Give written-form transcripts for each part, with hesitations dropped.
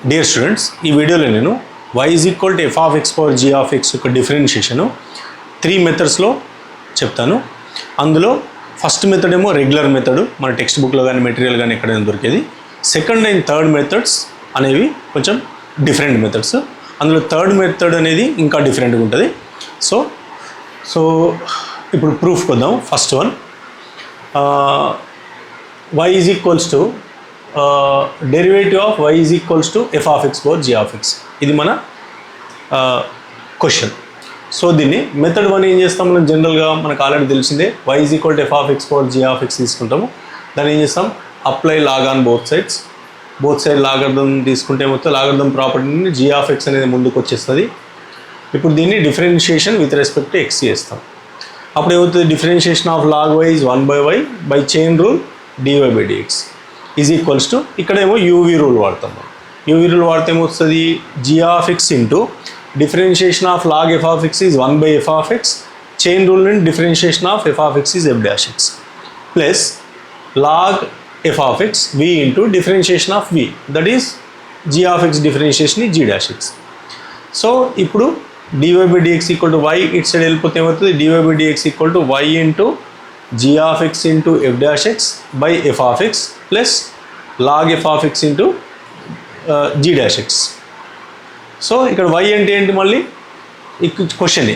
Dear students, ఈ వీడియోలో నేను y is equal to f of X power G of x యొక్క differentiation 3 మెథడ్స్లో చెప్తాను. అందులో ఫస్ట్ మెథడ్ ఏమో రెగ్యులర్ మెథడ్, మన టెక్స్ట్ బుక్లో కానీ మెటీరియల్ కానీ ఎక్కడైనా దొరికేది. సెకండ్ అండ్ థర్డ్ మెథడ్స్ అనేవి కొంచెం డిఫరెంట్ మెథడ్స్. అందులో థర్డ్ మెథడ్ అనేది ఇంకా డిఫరెంట్గా ఉంటుంది. సో ఇప్పుడు ప్రూఫ్కి వద్దాం. First one, y is equals to derivative of y is equals to f of X power G of x. ఇది మన క్వశ్చన్. సో దీన్ని మెథడ్ 1 ఏం చేస్తాం మనం జనరల్గా, మనకు ఆల్రెడీ తెలిసిందే, y is equal to f of X power G of x తీసుకుంటాము. దాన్ని ఏం చేస్తాం, apply log on both sides. Both side logarithm తీసుకుంటే మొత్తం లాగర్థం ప్రాపర్టీని జీ ఆఫ్ ఎక్స్ అనేది ముందుకు వచ్చేస్తుంది. ఇప్పుడు దీన్ని differentiation with respect to X చేస్తాం. అప్పుడు ఏమవుతుంది, differentiation of log y is 1/y by chain rule dy by dx is equals to, ఇక్కడేమో యూవీ రూల్ వాడతాం. యూవీ రూల్ వాడితే ఏమొస్తుంది, G of X into differentiation of log F of X is 1/f of X, chain rule నుండి differentiation of F of X is F dash X plus log F of X v into differentiation of v, that is g of x differentiation is g dash x. So ఇప్పుడు dy by dx equal to y, ఇటు side వెళ్ళిపోతే ఏమవుతుంది, dy by dx equal to y into g of X into f dash x by f of x plus log F of X into g dash x. So ఇక్కడ y అంటే ఏంటి, మళ్ళీ question,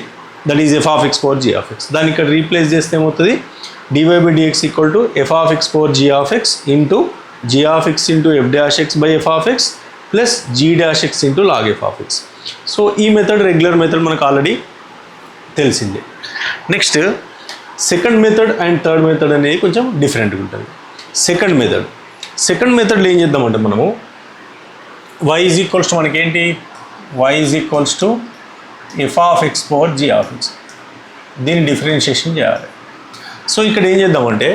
that is f of X power G of x. దాన్ని ఇక్కడ replace చేస్తే ఏమవుతుంది, dy by dx equal to f of X power G of X into g of X into f dash x by f of x plus g dash x into log F of x. So ఈ method regular method మనకు already తెలిసిందే. Next second method and third method అనేది కొంచెం డిఫరెంట్గా ఉంటుంది. Second మెథడ్లో ఏం చేద్దామంటే మనము y ఈజ్ ఈక్వల్స్ టు మనకేంటి, y is equals to f of X power G of x, దీన్ని డిఫరెన్షియేషన్ చేయాలి. సో ఇక్కడ ఏం చేద్దామంటే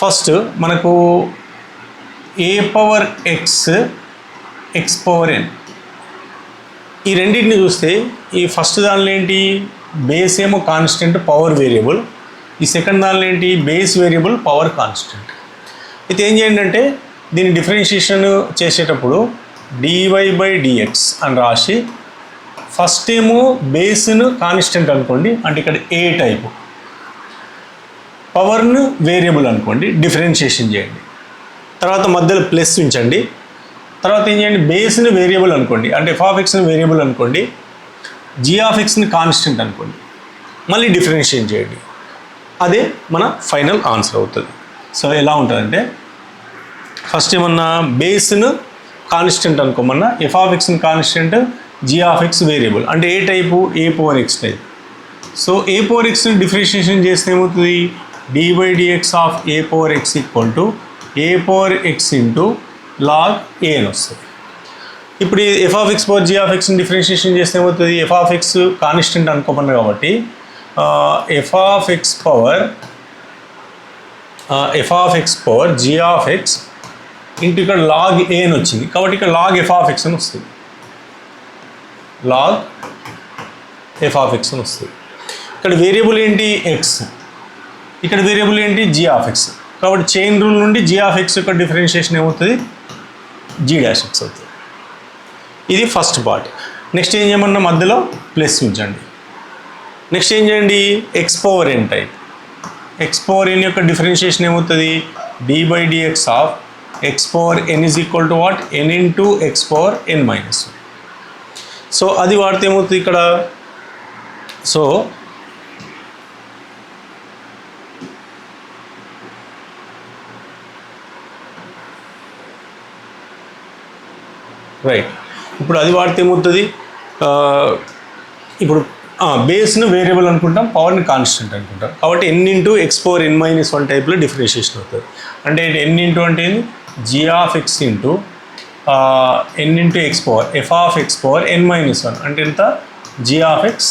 ఫస్ట్ మనకు a power x, x power n, ఈ రెండింటిని చూస్తే ఈ ఫస్ట్ దానిలో ఏంటి, బేస్ ఏమో కాన్స్టెంట్ పవర్ వేరియబుల్, ఈ సెకండ్ దానిలో ఏంటి, బేస్ వేరియబుల్ పవర్ కాన్స్టెంట్. అయితే ఏం చేయండి అంటే దీన్ని డిఫరెన్షియేషన్ చేసేటప్పుడు dy బై dx అని రాసి, ఫస్ట్ ఏమో బేస్ను కాన్స్టెంట్ అనుకోండి, అంటే ఇక్కడ ఏ టైపు, పవర్ను వేరియబుల్ అనుకోండి, డిఫరెన్షియేషన్ చేయండి. తర్వాత మధ్యలో ప్లస్ ఉంచండి. తర్వాత ఏం చేయండి, బేస్ని వేరియబుల్ అనుకోండి, అంటే ఎఫ్ ఆఫ్ ఎక్స్ని వేరియబుల్ అనుకోండి, జీ ఆఫ్ ఎక్స్ని కాన్స్టెంట్ అనుకోండి, మళ్ళీ డిఫరెన్షియేట్ చేయండి. అదే మన ఫైనల్ ఆన్సర్ అవుతుంది. సో ఎలా ఉంటుందంటే ఫస్ట్ ఏమన్నా బేస్ను కాన్స్టెంట్ అనుకోమన్నా, ఎఫ్ ఆఫ్ ఎక్స్ని constant, G of X variable, అంటే A type, A power X type. So A power ఎక్స్ని డిఫరెన్షియేషన్ చేస్తే ఏమవుతుంది, dy by dx of A power X equal to A power X into log A అని వస్తుంది. ఇప్పుడు F of X power G of ఎక్స్ని differentiation చేస్తే ఏమవుతుంది, F of X constant అనుకోమన్నారు కాబట్టి F of X power G of X into ఇక్కడ log A అని వచ్చింది కాబట్టి ఇక్కడ లాగ్ ఎఫ్ ఆఫ్ ఎక్స్ అని వస్తుంది, లాగ్ ఎఫ్ ఆఫ్ ఎక్స్ అని వస్తుంది. ఇక్కడ వేరియబుల్ ఏంటి, ఎక్స్, ఇక్కడ వేరియబుల్ ఏంటి, జీ ఆఫ్ ఎక్స్. కాబట్టి చైన్ రూల్ నుండి జీ ఆఫ్ ఎక్స్ యొక్క డిఫరెన్షియేషన్ ఏమవుతుంది, జీ డాష్ ఎక్స్ అవుతుంది. ఇది ఫస్ట్ పార్ట్. నెక్స్ట్ ఏం చేయమన్నా, మధ్యలో ప్లస్ ఉంచండి. నెక్స్ట్ ఏం చేయండి, X power N type, X power N యొక్క డిఫరెన్షియేషన్ ఏమవుతుంది, dy by dx of X power N is equal to what, N into X power N minus. So అది వాడితే ఏమవుతుంది ఇక్కడ, సో రైట్, ఇప్పుడు అది వాడితే ఏమవుతుంది, ఇప్పుడు బేస్ను వేరియబుల్ అనుకుంటాం, పవర్ని కాన్స్టెంట్ అనుకుంటాం. కాబట్టి ఎన్ ఇంటూ ఎక్స్ పవర్ ఎన్ మైనస్ 1 టైప్లో డిఫరెన్షియేషన్ అవుతుంది. అంటే ఎన్ ఇంటూ అంటే g of X into n into X power f of X power N minus 1 అంటే ఎంత, జీ ఆఫ్ ఎక్స్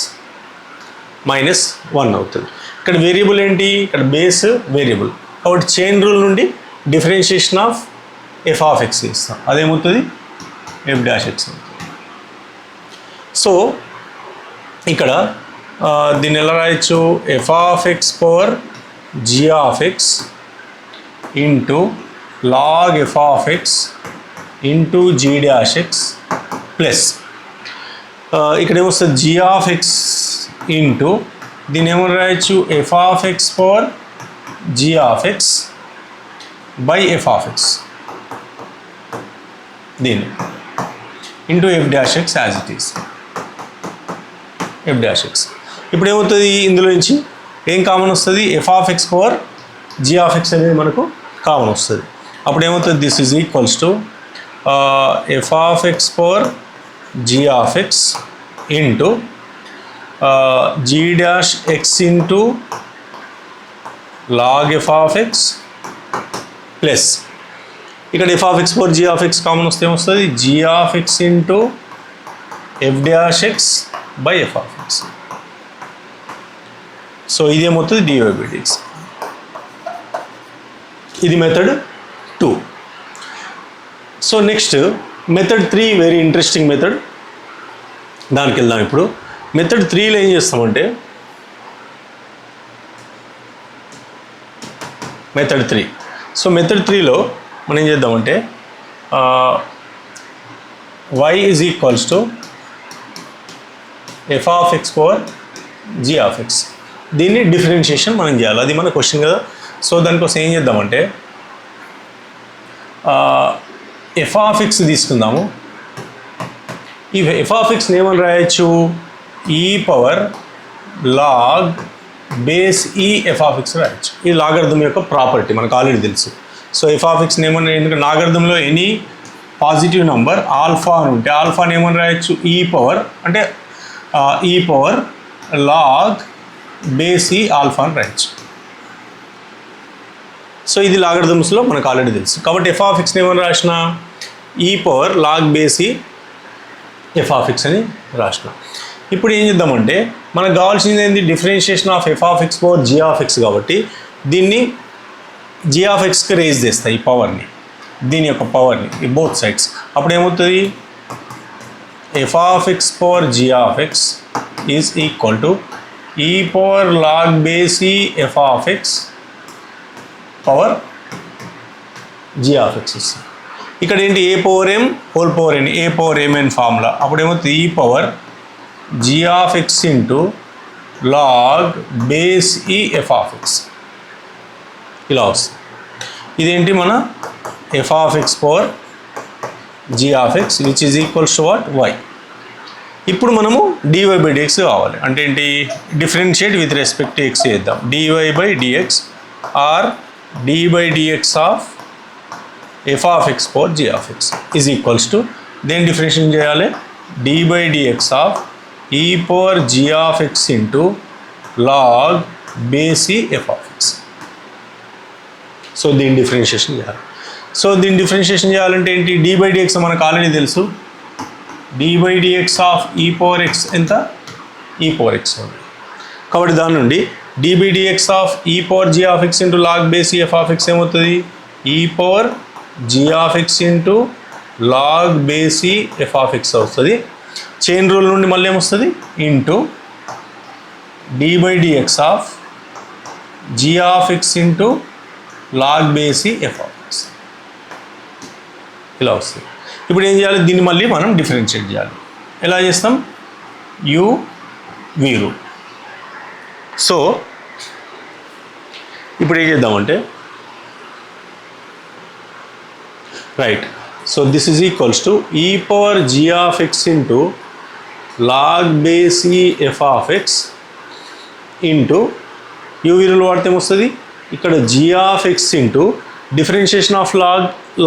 మైనస్ 1 అవుతుంది. ఇక్కడ వేరియబుల్ ఏంటి, ఇక్కడ బేస్ వేరియబుల్ కాబట్టి చైన్ రూల్ నుండి differentiation of F of x ఇస్తాం, అదేమవుతుంది ఎఫ్ డాష్ ఎక్స్ అవుతుంది. సో ఇక్కడ దీన్ని ఎలా రాయొచ్చు, f of X power G of X into log F of X into g dash X plus ఇక్కడ ఏమొస్తుంది జీ ఆఫ్ ఎక్స్ ఇంటూ దీన్ని ఏమని రాయొచ్చు f of X power G of x by f of x దీన్ని into f dash x as it is f dash x. ఇప్పుడు ఏమవుతుంది ఇందులో నుంచి ఏం కామన్ వస్తుంది f of X power G of x అనేది మనకు కామన్ వస్తుంది. అప్పుడు ఏమవుతుంది this is equals to f of X power G of X into g dash x into log F of x plus ఇక్కడ f of X power G of x common వస్తే ఏమొస్తుంది G of X into f dash x by f of x. So ఇదేమవుతుంది DY by d x. ఇది method 2. So next method 3 very interesting method, దానికి వెళ్దాం. ఇప్పుడు method 3లో ఏం చేస్తామంటే method 3. So method 3లో మనం ఏం చేద్దామంటే y is equals to f of X power G of x, దీన్ని డిఫరెన్షియేషన్ మనం చేయాలి, అది మన క్వశ్చన్ కదా. సో దానికోసం ఏం చేద్దామంటే ఎఫ్ ఆఫ్ ఎక్స్ తీసుకుందాము. ఈ ఎఫ్ ఆఫ్ ఎక్స్ని ఏమని రాయొచ్చు ఈ power log base e f of X రాయొచ్చు. ఈ లాగర్థం యొక్క ప్రాపర్టీ మనకు ఆల్రెడీ తెలుసు. సో ఎఫ్ ఆఫ్ ఎక్స్ని ఏమన్నా, ఎందుకంటే లాగర్థంలో ఎనీ పాజిటివ్ నెంబర్ ఆల్ఫా అని ఉంటే ఆల్ఫాని ఏమని రాయొచ్చు ఈ పవర్, అంటే ఈ పవర్ లాగ్ బేస్ ఈ ఆల్ఫా అని రాయొచ్చు. సో ఇది లాగర్థమ్స్లో మనకు ఆల్రెడీ తెలుసు. కాబట్టి ఎఫ్ ఆఫ్ ఎక్స్ని ఏమని రాసిన e power log base e f of x అని రాసిన. ఇప్పుడు ఏం చేద్దామంటే మనకు కావాల్సింది ఏంటి differentiation of F of X power G of x, కాబట్టి దీన్ని జీ ఆఫ్ ఎక్స్కి రేజ్ చేస్తాయి ఈ పవర్ని, దీని యొక్క పవర్ని ఈ బోత్ సైడ్స్. అప్పుడు ఏమవుతుంది F of X power G of X is equal to e power log base e f of X power G of x వస్తుంది. ఇక్కడ ఏంటి a power m whole power n, a power m n formula. అప్పుడు ఏమవుతుంది e power G of X into log base e f of x ఇలా వస్తుంది. ఇదేంటి మన f of X power G of x which is equals to what why. ఇప్పుడు మనము d y by d x కావాలి, అంటే ఏంటి differentiate with respect to x చేద్దాం. D y by d x or d by dx of F of X power G of X is equals to దేని differentiate చేయాలి d by dx of e power G of X into log base e f of x. So దీని differentiation చేయాలి. So దీని differentiation చేయాలంటే ఏంటి d by d x మనకు already తెలుసు, d by dx of e power x ఎంత e power x ఉంది. కాబట్టి దాని నుండి d by dx of e power G of X into log base e f of x ఏమవుతుంది e power G of X into log base e f of x వస్తుంది. Chain rule నుండి మళ్ళీ ఏమొస్తుంది into d by dx of g of X into log base e f of x ఇలా వస్తుంది. ఇప్పుడు ఏం చేయాలి దీన్ని మళ్ళీ మనం డిఫరెన్షియేట్ చేయాలి. ఎలా చేస్తాం యు వి రూల్. సో ఇప్పుడు ఏం చేద్దామంటే right, so this is equals to e power G of X into log base e f of X into u v rule వాడితే ఏమొస్తుంది ఇక్కడ g of X into differentiation of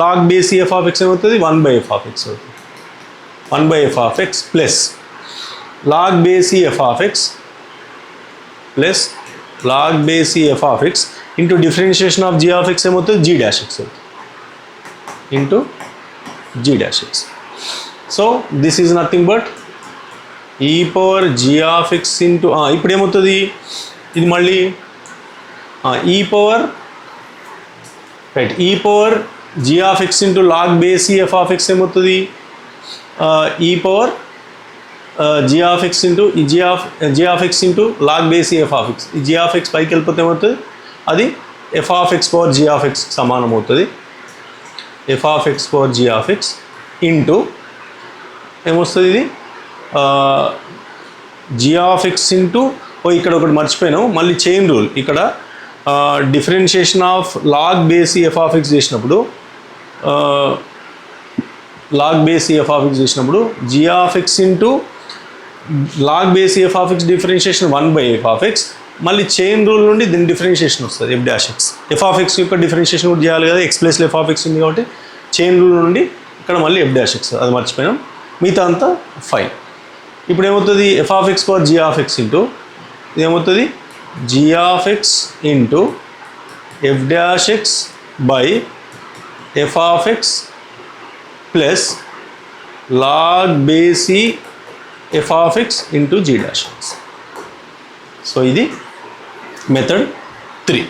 log base e f of x ఏమవుతుంది 1/f of x అవుతుంది. 1/f of x plus log base e f of x plus log base e f of X into differentiation of g of x ఏమవుతుంది G dash x అవుతుంది into g dash x. So this is nothing but e power G of X into ఇప్పుడు ఏమవుతుంది ఇది మళ్ళీ e power right e power G of X into log base e f of x ఏమవుతుంది e power G of X into g of X into log base e f of x. E g of x పైకి వెళ్ళిపోతే ఏమవుతుంది అది f of X power G of x సమానం అవుతుంది. F of X power G of X into ఏమొస్తుంది ఇది G of X into ఇక్కడ ఒకటి మర్చిపోయినాం, మళ్ళీ చైన్ రూల్. ఇక్కడ differentiation of log base f of x చేసినప్పుడు g of X into log base f of x differentiation 1/f of x, మళ్ళీ chain rule నుండి దీని డిఫరెన్షియేషన్ వస్తుంది f dash x. F of x యొక్క differentiation కూడా చేయాలి కదా, ఎక్స్ ప్లస్లో ఎఫ్ ఆఫ్ ఎక్స్ ఉంది కాబట్టి చైన్ రూల్ నుండి ఇక్కడ మళ్ళీ ఎఫ్ డాష్ ఎక్స్, అది మర్చిపోయినాం. మిగతా అంతా ఫైన్. ఇప్పుడు ఏమవుతుంది, F of X power G of X into ఇది ఏమవుతుంది g of X into f dash x by f of x plus log base f of X into g dash x. So ఇది method 3.